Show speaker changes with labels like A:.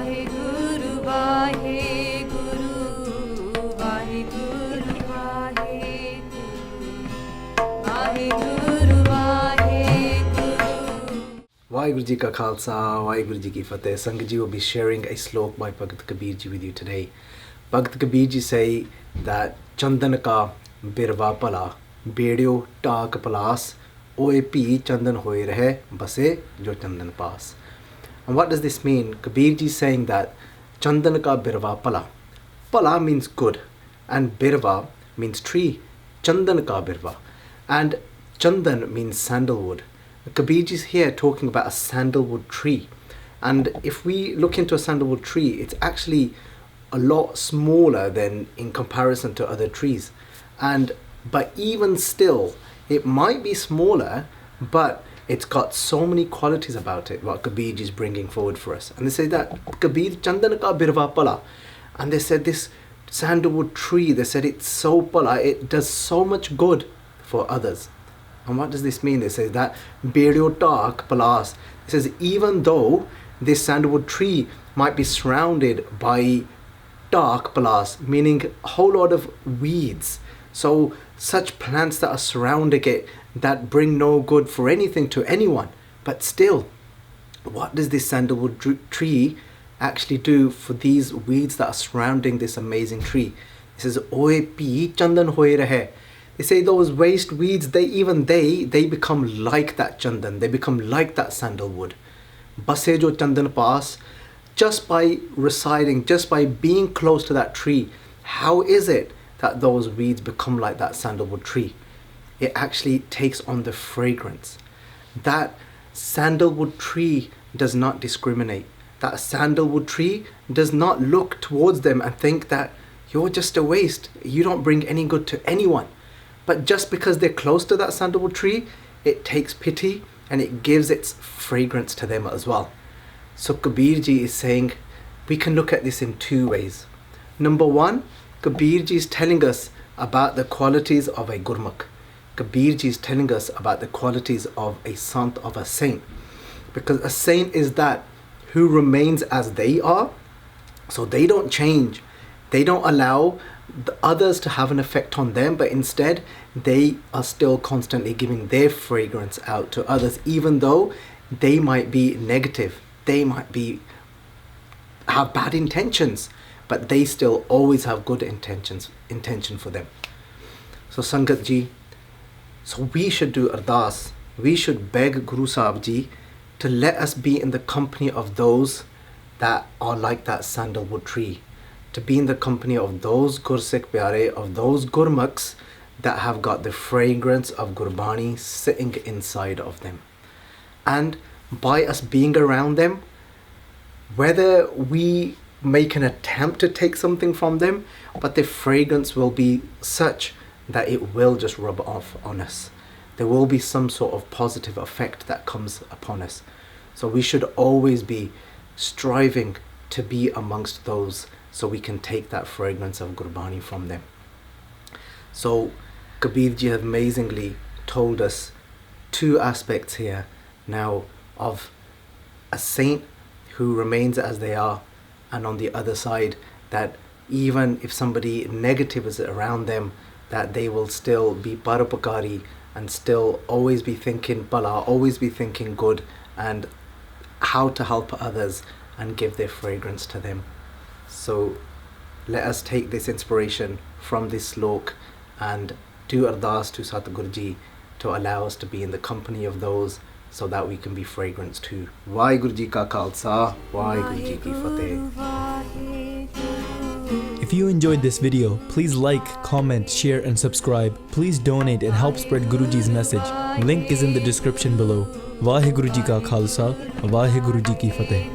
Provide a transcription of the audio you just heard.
A: Waheguru Waheguru Waheguru Waheguru Waheguru
B: Vaheguru Ji Ka Khalsa, Vaheguru Ji Ki Fateh. Sangat Ji will be sharing a slok by Bhagat Kabir Ji with you today. Bhagat Kabir Ji say that Chandan ka birva pala, bedyo taak palas, oe pi chandan hoye rahe, base jo chandan paas. And what does this mean? Kabir Ji is saying that Chandan ka birva pala. Pala means good and birva means tree. Chandan ka birva. And Chandan means sandalwood. Kabir Ji is here talking about a sandalwood tree. And if we look into a sandalwood tree, it's actually a lot smaller than in comparison to other trees. But even still, it might be smaller, but it's got so many qualities about it, what Kabir Ji is bringing forward for us. And they say that Kabir Chandan ka birva pala. And they said this sandalwood tree, they said it's so pala, it does so much good for others. And what does this mean? They say that bedyo taak palas. It says even though this sandalwood tree might be surrounded by taak palas, meaning a whole lot of weeds. So such plants that are surrounding it that bring no good for anything to anyone. But still, what does this sandalwood tree actually do for these weeds that are surrounding this amazing tree? It says, Oe pi chandan hoye rahe. They say those waste weeds, they become like that chandan. They become like that sandalwood. Base jo chandan paas. Just by residing, just by being close to that tree, how is it that those weeds become like that sandalwood tree? It actually takes on the fragrance. That sandalwood tree does not discriminate. That sandalwood tree does not look towards them and think that you're just a waste. You don't bring any good to anyone. But just because they're close to that sandalwood tree, it takes pity and it gives its fragrance to them as well. So Kabir Ji is saying we can look at this in two ways. Number one, Kabir Ji is telling us about the qualities of a Gurmukh. Kabir Ji is telling us about the qualities of a sant, of a saint. Because a saint is that who remains as they are. So they don't change. They don't allow the others to have an effect on them, but instead they are still constantly giving their fragrance out to others, even though they might be negative. They might have bad intentions, but they still always have good intention for them. So Sangat Ji, so we should do ardas. We should beg Guru Sahib Ji to let us be in the company of those that are like that sandalwood tree, to be in the company of those Gursikh Pyare, of those Gurmukhs that have got the fragrance of Gurbani sitting inside of them. And by us being around them, whether we make an attempt to take something from them, but the fragrance will be such that it will just rub off on us. There will be some sort of positive effect that comes upon us. So we should always be striving to be amongst those so we can take that fragrance of Gurbani from them. So Kabir Ji amazingly told us two aspects here now of a saint who remains as they are, and on the other side that even if somebody negative is around them, that they will still be parupakari and still always be thinking bala, always be thinking good and how to help others and give their fragrance to them. So let us take this inspiration from this slok and do ardas to Satguru Ji to allow us to be in the company of those so that we can be fragrance too. Vaheguru Ji Ka Khalsa, Vaheguru Ji Ki Fateh.
C: If you enjoyed this video, please like, comment, share and subscribe. Please donate and help spread Guruji's message. Link is in the description below. Vaheguru Ji Ka Khalsa, Vaheguru Ji Ki Fateh.